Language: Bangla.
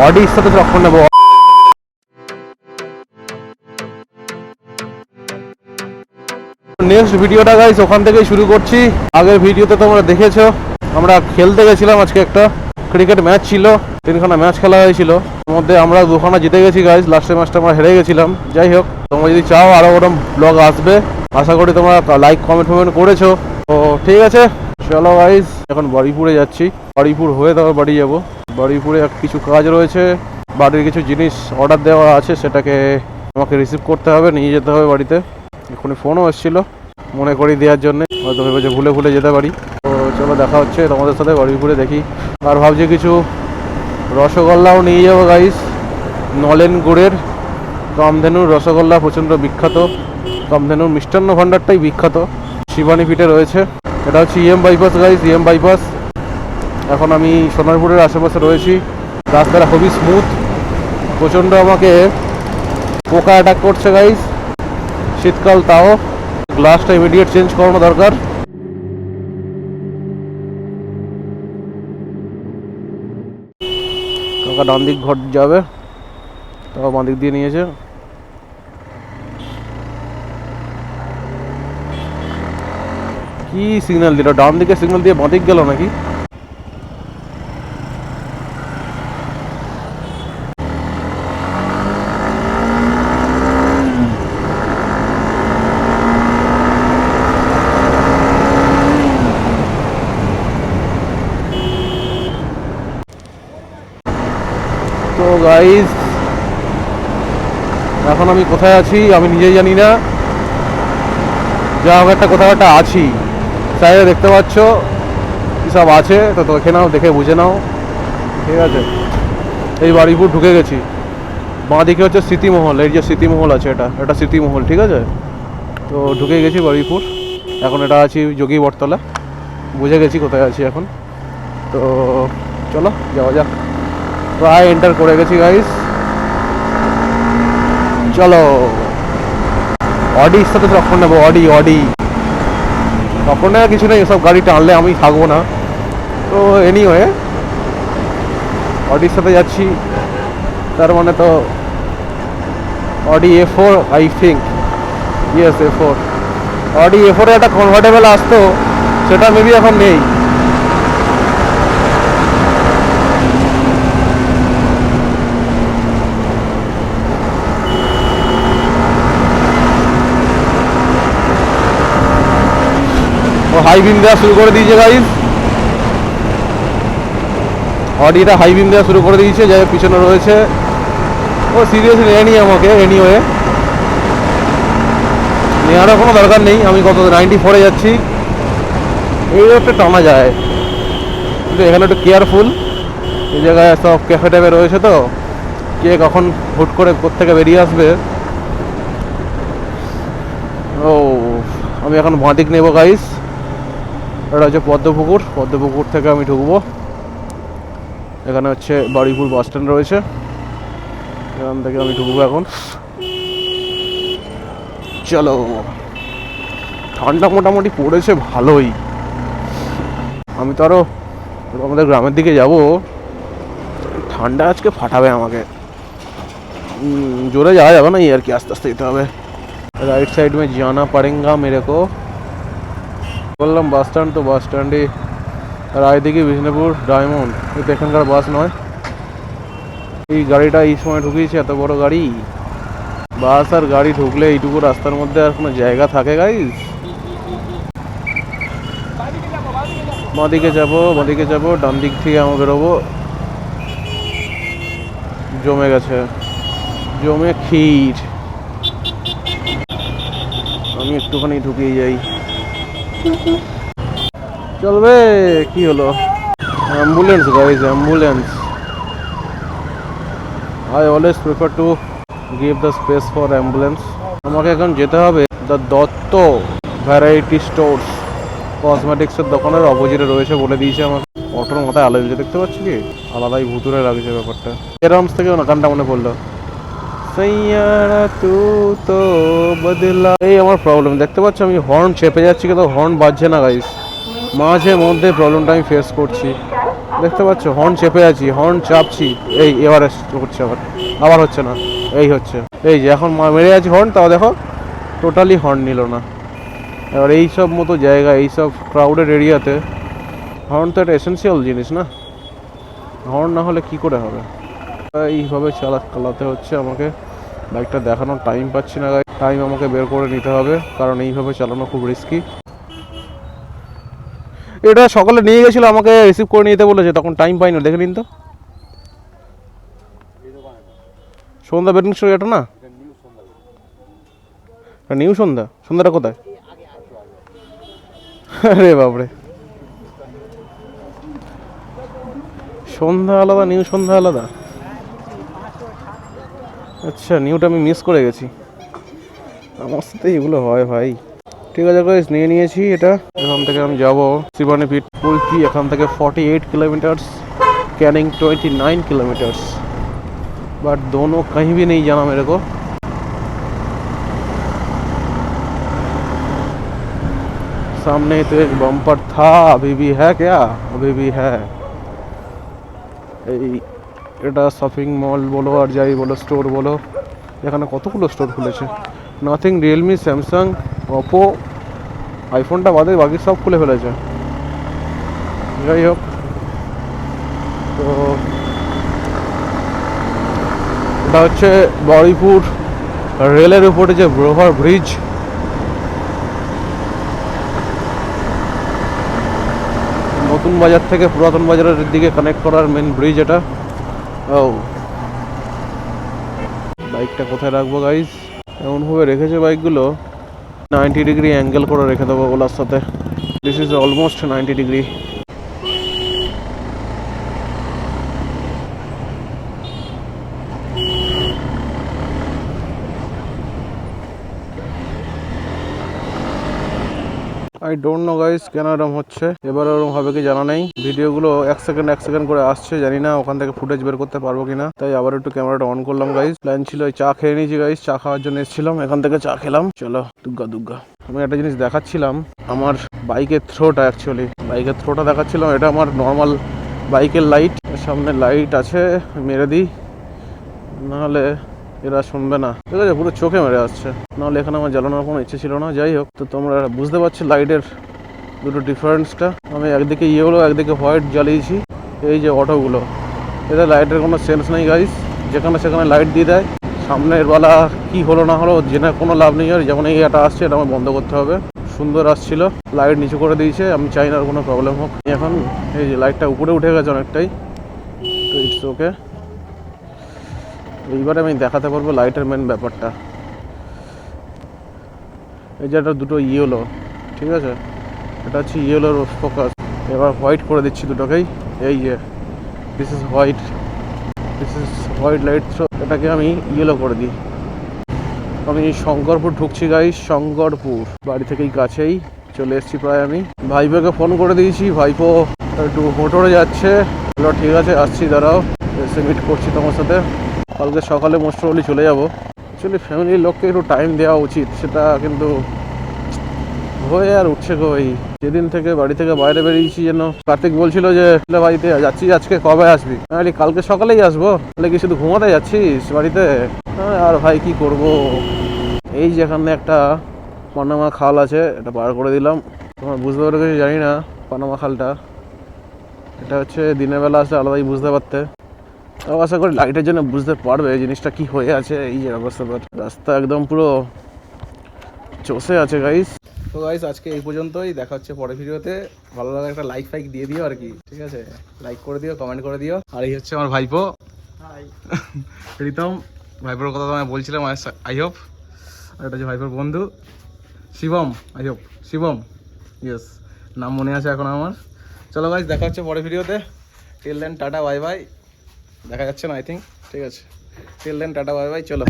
অডির সাথে টক্কর নেবো। নেক্সট ভিডিওটা গাইস ওখান থেকেই শুরু করছি। আগের ভিডিওতে তোমরা দেখেছো আমরা খেলতে গেছিলাম, আজকে একটা ক্রিকেট ম্যাচ ছিল, 3খানা ম্যাচ খেলা হয়েছিল, এর মধ্যে আমরা 2খানা জিতে গেছি গাইস, লাস্টের ম্যাচটা আমরা হেরে গেছিলাম। যাই হোক, তোমরা যদি চাও আরো ওরকম ব্লগ আসবে, আশা করি তোমরা লাইক কমেন্ট করেছো। তো ঠিক আছে, চলো গাইস এখন বাড়িপুরে যাচ্ছি, বাড়িপুর হয়ে তারপর বাড়ি যাবো। বাড়িপুরে কিছু কাজ রয়েছে, বাড়ির কিছু জিনিস অর্ডার দেওয়া আছে, সেটাকে আমাকে রিসিভ করতে হবে, নিয়ে যেতে হবে বাড়িতে। এখনই ফোনও এসেছিলো মনে করিয়ে দেওয়ার জন্য, হয়তো ভেবেছে ভুলে যেতে পারি। তো চলো দেখা হচ্ছে তোমাদের সাথে বাড়িপুরে, দেখি। আর ভাবছি কিছু রসগোল্লাও নিয়ে যাবো গাইস, নলেন গুড়ের কামধেনুর রসগোল্লা প্রচণ্ড বিখ্যাত, কামধেনুর মিষ্টান্ন ভাণ্ডারটাই বিখ্যাত, শিবানী পিঠে রয়েছে। এটা হচ্ছে EM bypass guys, EM bypass. এখন আমি সোনারপুরের আশেপাশে রয়েছি, রাস্তাটা খুবই স্মুথ, প্রচণ্ড আমাকে পোকা অ্যাটাক করছে গাইস, শীতকাল তাও। গ্লাসটা ইমিডিয়েট চেঞ্জ করানো দরকার। কাকা ডান দিক ঘর যাবে, তাও বাঁ দিক দিয়ে নিয়েছে। কি সিগন্যাল দিল, ডান দিকে সিগন্যাল দিয়ে বাঁ দিক গেল নাকি? তো গাইস এখন আমি কোথায় আছি আমি নিজেই জানি না, যা হোক একটা কোথাও একটা আছি। সাইডে দেখতে পাচ্ছ কী সব আছে, তো দেখে নাও, দেখে বুঝে নাও, ঠিক আছে। এই বাড়িপুর ঢুকে গেছি, বাঁ দিকে হচ্ছে স্মৃতিমহল, এই যে স্মৃতিমহল আছে, এটা স্মৃতিমহল, ঠিক আছে। তো ঢুকে গেছি বাড়িপুর, এখন এটা আছি যোগী বটতলা, বুঝে গেছি কোথায় আছি এখন। তো চলো যাওয়া যাক, প্রায় এন্টার করে গেছি গাইস, চলো। অডির সাথে টক্কর নেবো, অডি টক্কর নেওয়ার কিছু নেই, এসব গাড়ি টানলে আমি থাকবো না। তো এনিওয়ে অডির সাথে যাচ্ছি, তার মানে তো Audi A4 I think, yes A4। Audi A4 একটা কনভার্টেবল আসতো, সেটা মেবি এখন নেই। ও হাই বিম দেওয়া শুরু করে দিয়েছে গাইস, অডিটা হাই বিম দেওয়া শুরু করে দিয়েছে, যাই পিছনে রয়েছে। ও সিরিয়াসলি নেয়নি আমাকে, এনিওয়ে নেওয়ারও কোনো দরকার নেই, আমি কত 94-এ যাচ্ছি, এই রোডটা টানা যায়, কিন্তু এখানে একটু কেয়ারফুল। এই জায়গায় সব ক্যাফে ট্যাফে রয়েছে, তো কে কখন হুট করে কোত্থেকে বেরিয়ে আসবে। ও আমি এখন বাঁ দিক নেবো গাইস, এটা হচ্ছে পদ্মপুকুর থেকে আমি ঢুকবো। এখানে হচ্ছে বাড়িপুর বাস স্ট্যান্ড রয়েছে, এখান থেকে আমি ঢুকবো এখন। চলো, ঠান্ডা মোটামুটি পড়েছে ভালোই, আমি তো আরো আমাদের গ্রামের দিকে যাব, ঠান্ডা আজকে ফাটাবে আমাকে, জোরে যাওয়া যাবে না, আর কি আস্তে আস্তে যেতে হবে। राइट साइड में जाना पड़ेगा मेरे को। বললাম বাস স্ট্যান্ড, তো বাস স্ট্যান্ডে রায়দিঘি বিষ্ণুপুর ডায়মন্ড, কিন্তু এখানকার বাস নয়। এই গাড়িটা এই সময় ঢুকিয়েছে, এত বড় গাড়ি, বাস আর গাড়ি ঢুকলে এইটুকু রাস্তার মধ্যে আর কোনো জায়গা থাকে গাইস? বাঁদিকে যাবো, ডান দিক থেকে আমরা বেরোবো। জমে গেছে, জমে ক্ষীর, আমি একটুখানি ঢুকিয়ে যাই, চলবে? কি হলো? Ambulance guys, ambulance. I always prefer to give the space for ambulance. আমাকে এখন যেতে হবে দ্য দত্ত ভ্যারাইটি স্টোর্স, কসমেটিক্সের দোকানের অপোজিটে রয়েছে, বলে দিয়েছে আমাকে। অটোর মাথায় আলো দিয়েছে, দেখতে পাচ্ছি কি আলাদাই ভুতুরে লাগছে ব্যাপারটা। এরমস থেকে গানটা মনে পড়লো, সৈয়ারা তু তো বদলা। এই আমার প্রবলেম, দেখতে পাচ্ছ আমি হর্ন চেপে যাচ্ছি কিন্তু হর্ন বাজছে না গাইস, মাঝে মধ্যে প্রবলেমটা আমি ফেস করছি। দেখতে পাচ্ছ হর্ন চেপে আছি, হর্ন চাপছি, এই এবার হচ্ছে, আবার হচ্ছে না, এই হচ্ছে, এই যে এখন মেরে আছি হর্ন, তাও দেখো টোটালি হর্ন নিল না। এবার এইসব মতো জায়গা, এইসব ক্রাউডেড এরিয়াতে হর্ন তো একটা এসেন্সিয়াল জিনিস না, হর্ন না হলে কি করে হবে। এইভাবে চালাতে হচ্ছে আমাকে, বাইকটা দেখানোর টাইম পাচ্ছি না, টাইম আমাকে বের করে নিতে হবে, কারণ এইভাবে চালানো খুব রিস্কি। এটা সকালে নিয়ে গেছিলো, আমাকে রিসিভ করে নিতে বলেছে, তখন টাইম পাইনি, দেখে নিন তো। সন্ধ্যা বেটিং স্টোর এটা না, নিউ সন্ধ্যা, সন্ধ্যাটা কোথায়? আরে বাপরে, সন্ধ্যা আলাদা, নিউ সন্ধ্যা আলাদা। আচ্ছা, নিউটা আমি মিস করে গেছি, আমার সাথে এগুলো হয় ভাই। ঠিক আছে গাইস, নিয়ে নিয়েছি এটা। এখান থেকে আমি যাবো শিবানী পীঠ কুলফি, এখান থেকে 48 किलोमीटर्स, कैनिंग 29 किलोमीटर्स, बट दोनों कहीं भी नहीं जाना मेरे को। सामने तो एक बम्पर था, अभी भी है क्या? अभी भी है। এই এটা শপিং মল বলো আর যাই বলো, স্টোর বলো, এখানে কতগুলো স্টোর খুলেছে। নাথিং, রিয়েলমি, স্যামসাং, ওপো, আইফোনটা বাদে বাকি সব খুলে ফেলেছে। যাই হোক, তো এটা হচ্ছে বারুইপুর রেলের উপরে যে ওভার ব্রিজ, নতুন বাজার থেকে পুরাতন বাজারের দিকে কানেক্ট করার মেন ব্রিজ এটা। ও, বাইকটা কোথায় রাখবো গাইজ? এমনভাবে রেখেছে বাইকগুলো, 90 ডিগ্রি অ্যাঙ্গেল করে রেখে দেবো ওগুলোর সাথে। This is almost 90 degree. I don't know guys কেন এরকম হচ্ছে, এবার ওরকম হবে কি জানা নেই। ভিডিওগুলো এক সেকেন্ড করে আসছে, জানি না ওখান থেকে ফুটেজ বের করতে পারবো কিনা, তাই আবার একটু ক্যামেরাটা অন করলাম গাইস। প্ল্যান ছিল চা খেয়ে নিয়েছি গাইস, চা খাওয়ার জন্য এসেছিলাম, এখান থেকে চা খেলাম। চলো দুগ্গা দুগ্গা। আমি একটা জিনিস দেখাচ্ছিলাম, আমার বাইকের থ্রোটা, অ্যাকচুয়ালি বাইকের থ্রোটা দেখাচ্ছিলাম। এটা আমার নর্মাল বাইকের লাইট, সামনে লাইট আছে, মেরে দিই, নাহলে এরা শুনবে না। ঠিক আছে, পুরো চোখে মেরে আসছে, নাহলে এখানে আমার জ্বালানোর কোনো ইচ্ছে ছিল না। যাই হোক, তো তোমরা বুঝতে পারছো লাইটের দুটো ডিফারেন্সটা। আমি একদিকে ইয়েলো একদিকে হোয়াইট জ্বালিয়েছি। এই যে অটোগুলো, এদের লাইটের কোনো সেন্স নেই গাইস, যেখানে সেখানে লাইট দিয়ে দেয়। সামনের বেলা কি হলো না হলো জেনে কোনো লাভ নেই। আর যেমন এই এটা আসছে, এটা আমার বন্ধ করতে হবে। সুন্দর আসছিল, লাইট নিচু করে দিয়েছে, আমি চাই না আর কোনো প্রবলেম হোক। এখন এই যে লাইটটা উপরে উঠে গেছে অনেকটাই, তো ইটস ওকে। এইবারে আমি দেখাতে পারবো লাইটের মেন ব্যাপারটা। এই যে এটা দুটো ইয়েলো, ঠিক আছে, এটা হচ্ছে ইয়েলোর ফোকাস। এবার হোয়াইট করে দিচ্ছি দুটোকেই। এই যে this is white, this is white light, এটাকে আমি ইয়েলো করে দিই। আমি শঙ্করপুর ঢুকছি গাইস, শঙ্করপুর বাড়ি থেকেই কাছেই চলে এসেছি প্রায়। আমি ভাইপোকে ফোন করে দিয়েছি, ভাইপো একটু মোটরে যাচ্ছে। বললো ঠিক আছে আসছি, দাঁড়াও, এসে মিট করছি তোমার সাথে। কালকে সকালে মোস্ট প্রবলি চলে যাবো। অ্যাকচুয়ালি ফ্যামিলির লোককে একটু টাইম দেওয়া উচিত, সেটা কিন্তু হয়ে আর উঠছে কই। যেদিন থেকে বাড়ি থেকে বাইরে বেরিয়েছি, যেন কার্তিক বলছিল যে বাড়িতে যাচ্ছি, আজকে কবে আসবি? আমি কালকে সকালেই আসবো। তাহলে কি শুধু ঘুমাতে যাচ্ছিস বাড়িতে? আর ভাই কি করব। এই যেখানে একটা পানামা খাল আছে, এটা পার করে দিলাম। তোমার বুঝতে পারো কিছু জানি না, পানামা খালটা এটা হচ্ছে দিনের বেলা আসলে আলাদাই বুঝতে পারতে। তাও আশা করি লাইটের জন্য বুঝতে পারবে জিনিসটা কি হয়ে আছে। এই যে অবস্থা, রাস্তা একদম পুরো চষে আছে গাইস। তো গাইস আজকে এই পর্যন্তই, দেখা হচ্ছে পরের ভিডিওতে। ভালো লাগে একটা লাইক ফাইক দিয়ে দিও আর কি, ঠিক আছে, লাইক করে দিও, কমেন্ট করে দিও। আর এই হচ্ছে আমার ভাইপো প্রীতম, ভাইপোর কথা তো আমি বলছিলাম, আই হোপ। আর এটা হচ্ছে ভাইপোর বন্ধু Shivam, I hope Shivam, yes, নাম মনে আছে এখন আমার। চলো গাইস, দেখা হচ্ছে পরের ভিডিওতে। Till then tata bye bye. দেখা যাচ্ছে না আই থিঙ্ক, ঠিক আছে, till then tata bye bye. চলো।